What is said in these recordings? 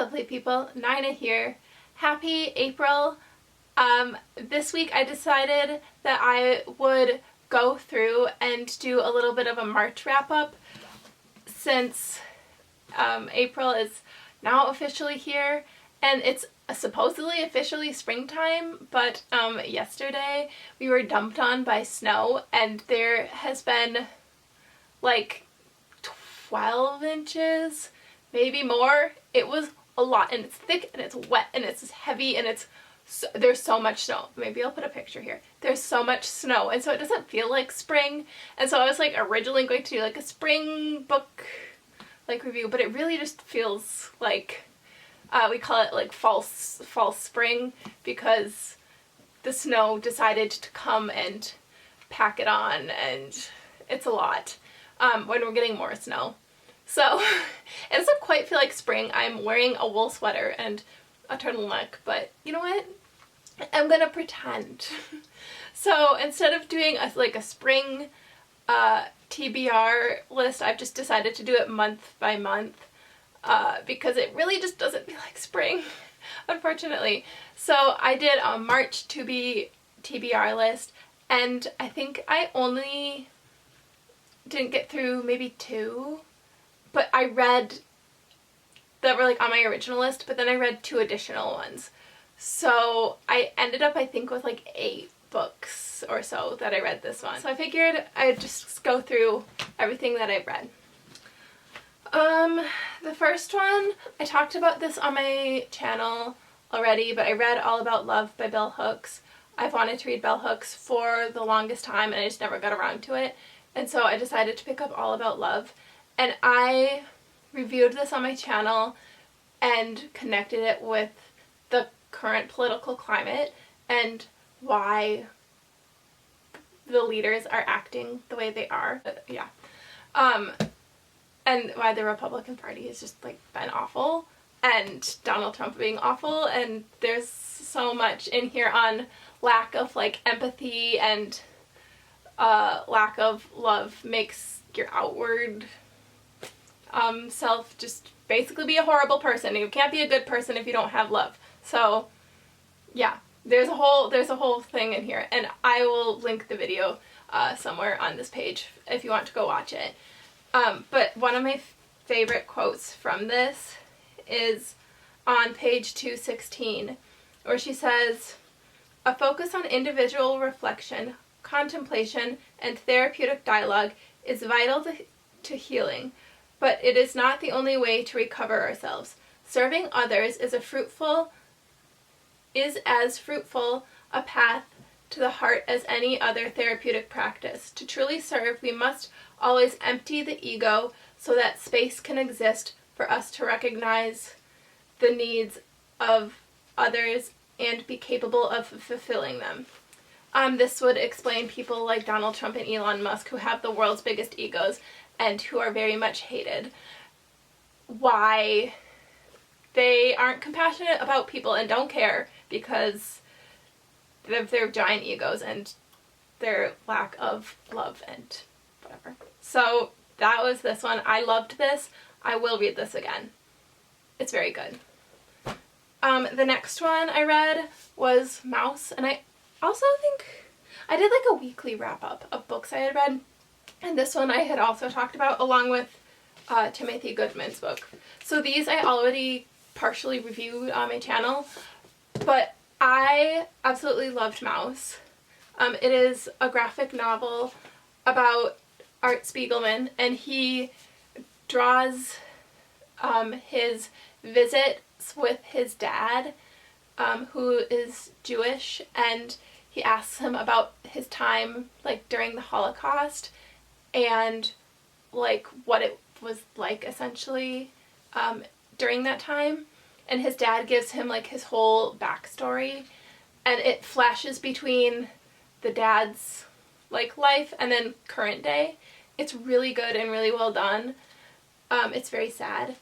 lovely people, Nina here. Happy April. This week I decided that I would go through and do a little bit of a March wrap-up since April is now officially here and it's supposedly officially springtime, but yesterday we were dumped on by snow and there has been like 12 inches, maybe more. It was a lot, and it's thick and it's wet and it's heavy and there's so much snow. Maybe I'll put a picture here. There's so much snow, and so it doesn't feel like spring. And so I was like originally going to do like a spring book like review, but it really just feels like we call it like false spring because the snow decided to come and pack it on, and it's a lot when we're getting more snow. So it doesn't quite feel like spring. I'm wearing a wool sweater and a turtleneck, but you know what? I'm gonna pretend. So instead of doing a spring TBR list, I've just decided to do it month by month because it really just doesn't feel like spring, unfortunately. So I did a March to be TBR list, and I think I only didn't get through maybe 2, but I read that were like on my original list, but then I read 2 additional ones. So I ended up, I think, with like 8 books or so that I read this one. So I figured I'd just go through everything that I've read. The first one, I talked about this on my channel already, but I read All About Love by Bell Hooks. I've wanted to read Bell Hooks for the longest time and I just never got around to it. And so I decided to pick up All About Love. And I reviewed this on my channel and connected it with the current political climate and why the leaders are acting the way they are. Yeah. And why the Republican Party has just like been awful, and Donald Trump being awful, and there's so much in here on lack of like empathy and lack of love makes your outward self just basically be a horrible person. You can't be a good person if you don't have love. So yeah, there's a whole thing in here, and I will link the video somewhere on this page if you want to go watch it. But one of my favorite quotes from this is on page 216, where she says, "A focus on individual reflection, contemplation, and therapeutic dialogue is vital to healing, but it is not the only way to recover ourselves. Serving others is as fruitful a path to the heart as any other therapeutic practice. To truly serve, we must always empty the ego so that space can exist for us to recognize the needs of others and be capable of fulfilling them." This would explain people like Donald Trump and Elon Musk, who have the world's biggest egos and who are very much hated, why they aren't compassionate about people and don't care because of their giant egos and their lack of love and whatever. So that was this one. I loved this. I will read this again. It's very good. The next one I read was Mouse, and I also think I did like a weekly wrap-up of books I had read, and this one I had also talked about along with Timothy Goodman's book. So these I already partially reviewed on my channel, but I absolutely loved Mouse. It is a graphic novel about Art Spiegelman, and he draws his visits with his dad, who is Jewish, and he asks him about his time like during the Holocaust and like what it was like essentially during that time, and his dad gives him like his whole backstory, and it flashes between the dad's like life and then current day. It's really good and really well done. It's very sad.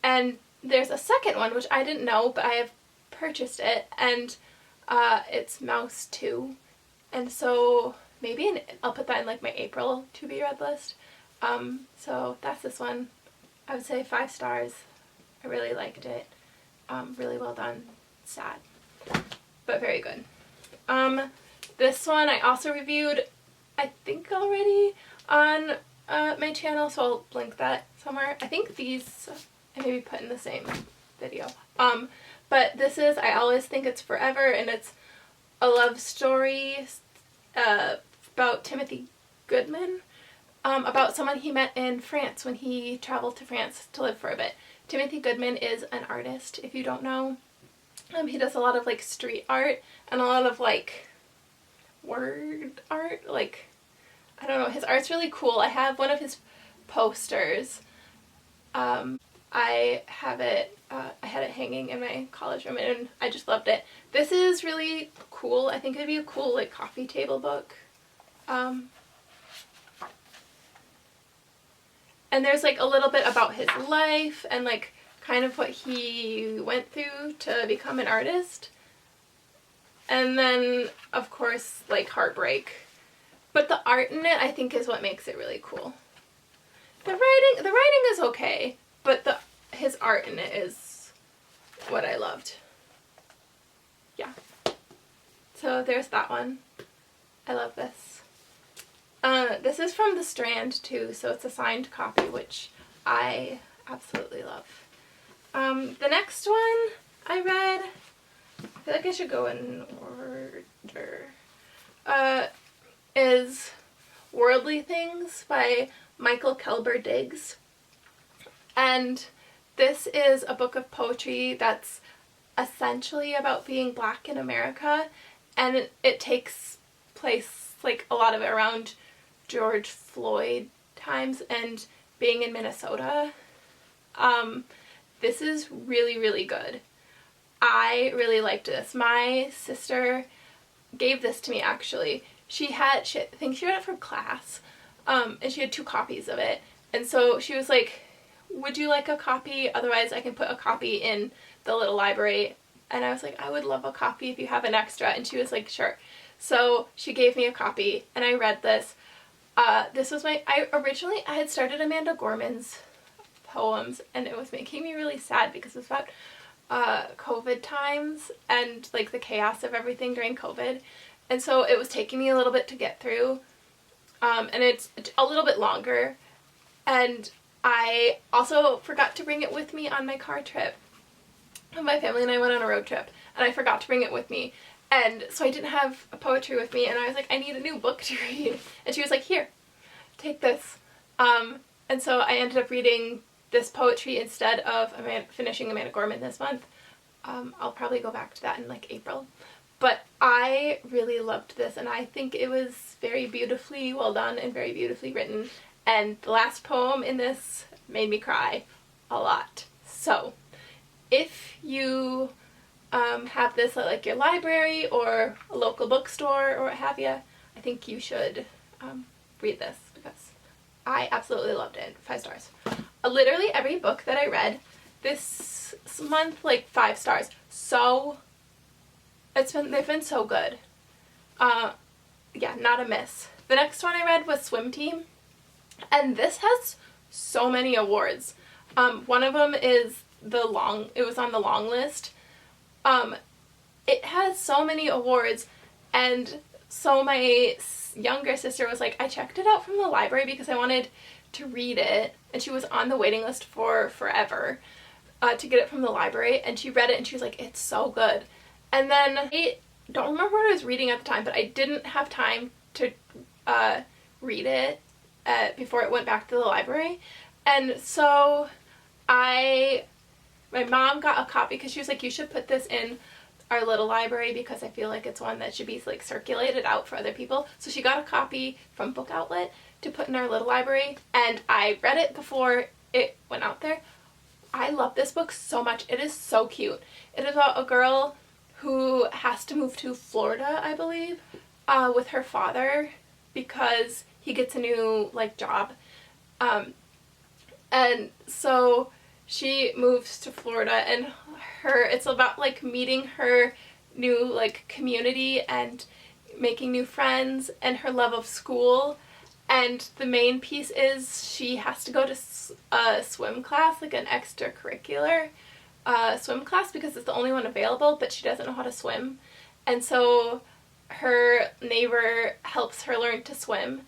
And there's a second one which I didn't know, but I have purchased it, and it's Mouse 2, and so maybe I'll put that in like my April to be read list. So that's this one. I would say 5 stars. I really liked it. Really well done. Sad, but very good. This one I also reviewed, I think already on my channel, so I'll link that somewhere. I think these I maybe put in the same video. But this is I Always Think It's Forever, and it's a love story about Timothy Goodman, about someone he met in France when he traveled to France to live for a bit. Timothy Goodman is an artist, if you don't know. He does a lot of like street art and a lot of like word art, like, I don't know, his art's really cool. I have one of his posters. I have it, I had it hanging in my college room and I just loved it. This is really cool. I think it'd be a cool like coffee table book. And there's like a little bit about his life and like kind of what he went through to become an artist. And then, of course, like heartbreak. But the art in it, I think, is what makes it really cool. The writing is okay, but his art in it is what I loved. Yeah. So there's that one. I love this. This is from The Strand too, so it's a signed copy, which I absolutely love. The next one I read, I feel like I should go in order, is Worldly Things by Michael Kelber Diggs. And this is a book of poetry that's essentially about being Black in America, and it takes place, like a lot of it, around George Floyd times and being in Minnesota. This is really, really good. I really liked this. My sister gave this to me, actually. I think she read it for class, and she had 2 copies of it. And so she was like, would you like a copy? Otherwise I can put a copy in the little library. And I was like, I would love a copy if you have an extra. And she was like, sure. So she gave me a copy and I read this. This was I had started Amanda Gorman's poems, and it was making me really sad because it was about COVID times and like the chaos of everything during COVID. And so it was taking me a little bit to get through. And it's a little bit longer. And I also forgot to bring it with me on my car trip. My family and I went on a road trip, and I forgot to bring it with me. And so I didn't have a poetry with me, and I was like, I need a new book to read. And she was like, here, take this. And so I ended up reading this poetry instead of finishing Amanda Gorman this month. I'll probably go back to that in like April. But I really loved this, and I think it was very beautifully well done and very beautifully written. And the last poem in this made me cry a lot. So if you have this at like your library or a local bookstore or what have you, I think you should read this because I absolutely loved it. 5 stars. Literally every book that I read this month, like 5 stars. So they've been so good. Yeah, not a miss. The next one I read was Swim Team, and this has so many awards. One of them is it was on the long list. It has so many awards, and so my younger sister was like, I checked it out from the library because I wanted to read it, and she was on the waiting list for forever to get it from the library, and she read it and she was like, it's so good. And then I don't remember what I was reading at the time, but I didn't have time to read it before it went back to the library. And so my mom got a copy because she was like, you should put this in our little library because I feel like it's one that should be like circulated out for other people. So she got a copy from Book Outlet to put in our little library, and I read it before it went out there. I love this book so much. It is so cute. It is about a girl who has to move to Florida, I believe, with her father because he gets a new like job. And so she moves to Florida, and it's about like meeting her new like community and making new friends and her love of school. And the main piece is she has to go to a swim class, like an extracurricular, swim class because it's the only one available, but she doesn't know how to swim. And so her neighbor helps her learn to swim.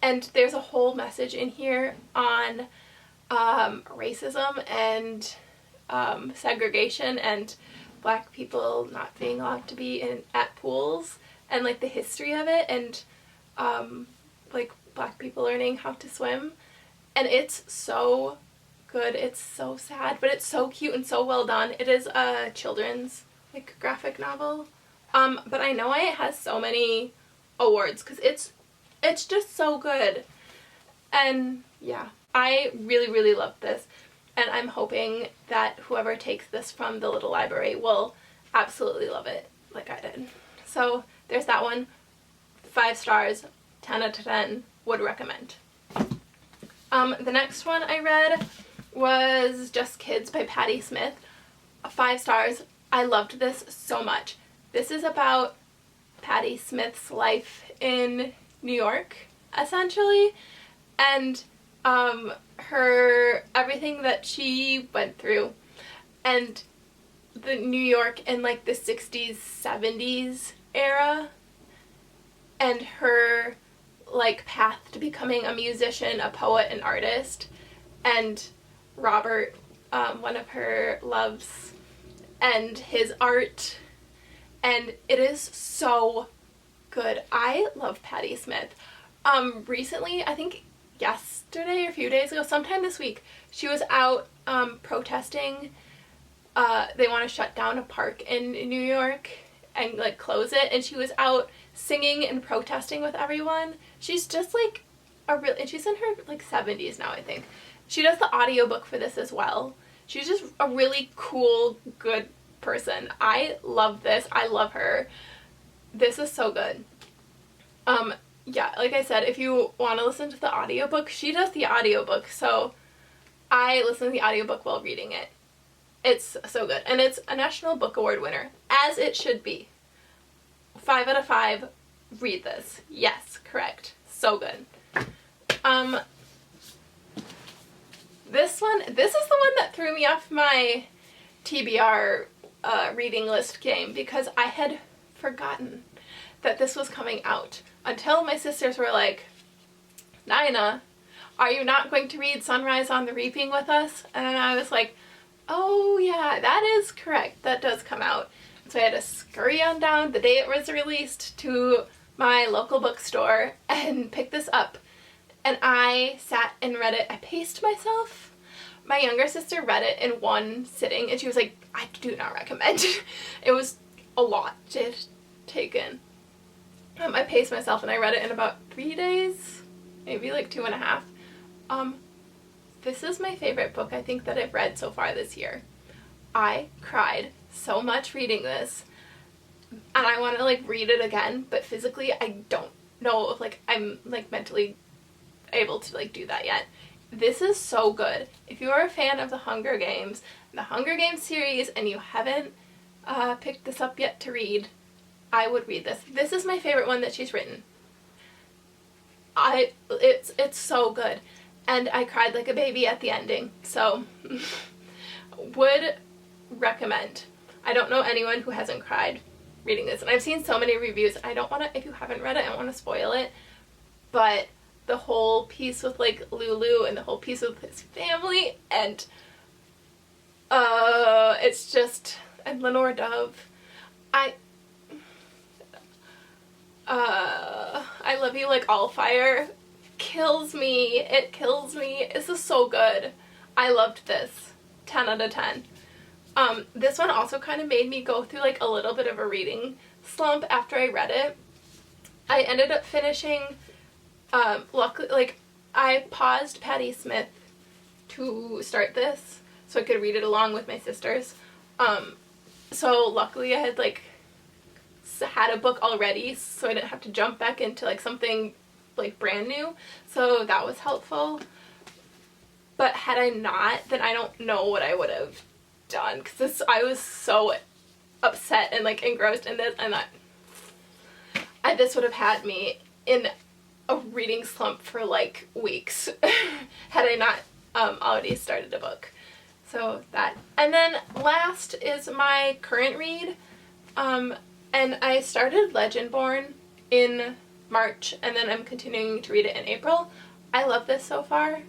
And there's a whole message in here on racism and segregation and Black people not being allowed to be at pools, and like the history of it, and like Black people learning how to swim. And it's so good. It's so sad, but it's so cute and so well done. It is a children's like graphic novel, but I know why it has so many awards, because it's just so good. And yeah, I really love this, and I'm hoping that whoever takes this from the little library will absolutely love it like I did. So there's that one. 5 stars, 10 out of 10, would recommend. The next one I read was Just Kids by Patti Smith. 5 stars. I loved this so much. This is about Patti Smith's life in New York, essentially, and everything that she went through, and the New York in like the 60s, 70s era, and her like path to becoming a musician, a poet, an artist, and Robert, one of her loves, and his art, and it is so good. I love Patti Smith. Recently, I think yesterday or a few days ago, sometime this week, she was out protesting. They want to shut down a park in New York and like close it, and she was out singing and protesting with everyone. She's just like and she's in her like 70s now, I think. She does the audiobook for this as well. She's just a really cool, good person. I love this. I love her. This is so good. Yeah, like I said, if you want to listen to the audiobook, she does the audiobook, so I listen to the audiobook while reading it. It's so good. And it's a National Book Award winner, as it should be. 5 out of 5. Read this. Yes, correct. So good. This is the one that threw me off my TBR reading list game, because I had forgotten that this was coming out until my sisters were like, Nina, are you not going to read Sunrise on the Reaping with us? And I was like, oh yeah, that is correct. That does come out. So I had to scurry on down the day it was released to my local bookstore and pick this up. And I sat and read it. I paced myself. My younger sister read it in one sitting, and she was like, I do not recommend. It was a lot to take in. I paced myself and I read it in about 3 days, maybe like 2.5. This is my favorite book I think that I've read so far this year. I cried so much reading this, and I want to like read it again, but physically I don't know if like I'm like mentally able to like do that yet. This is so good. If you are a fan of the Hunger Games series, and you haven't picked this up yet to read, I would read this. This is my favorite one that she's written. It's so good, and I cried like a baby at the ending, so would recommend. I don't know anyone who hasn't cried reading this, and I've seen so many reviews. I don't want to, if you haven't read it, I don't want to spoil it, but the whole piece with like Lulu and the whole piece with his family, and it's just, and Lenore Dove, I Love You Like All Fire kills me. It kills me. This is so good. I loved this. 10 out of 10. This one also kind of made me go through like a little bit of a reading slump after I read it. I ended up finishing, luckily, like, I paused Patti Smith to start this so I could read it along with my sisters. So luckily I had like had a book already, so I didn't have to jump back into like something like brand new, so that was helpful. But had I not, then I don't know what I would have done, because I was so upset and like engrossed in this, and that this would have had me in a reading slump for like weeks had I not already started a book. So that. And then last is my current read. And I started Legendborn in March, and then I'm continuing to read it in April. I love this so far.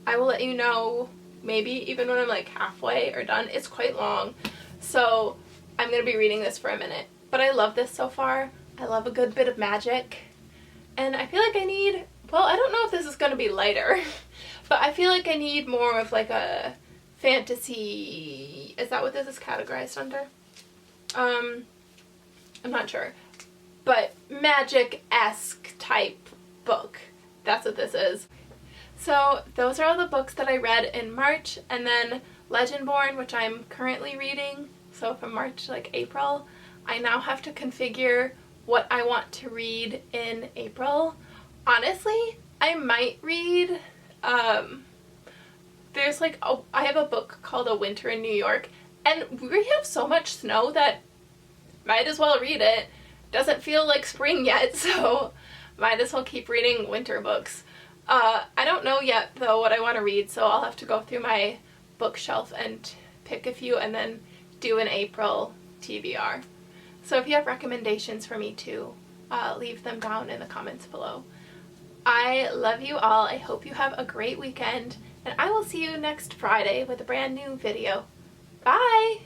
I will let you know maybe even when I'm like halfway or done. It's quite long, so I'm going to be reading this for a minute. But I love this so far. I love a good bit of magic. And I feel like I need, well, I don't know if this is going to be lighter, but I feel like I need more of like a fantasy, is that what this is categorized under? I'm not sure, but magic-esque type book. That's what this is. So those are all the books that I read in March, and then Legendborn, which I'm currently reading, so from March to like April. I now have to configure what I want to read in April. Honestly, I might read, there's like, I have a book called A Winter in New York, and we have so much snow that might as well read it. Doesn't feel like spring yet, so might as well keep reading winter books. I don't know yet though what I want to read, so I'll have to go through my bookshelf and pick a few and then do an April TBR. So if you have recommendations for me too, leave them down in the comments below. I love you all. I hope you have a great weekend, and I will see you next Friday with a brand new video. Bye!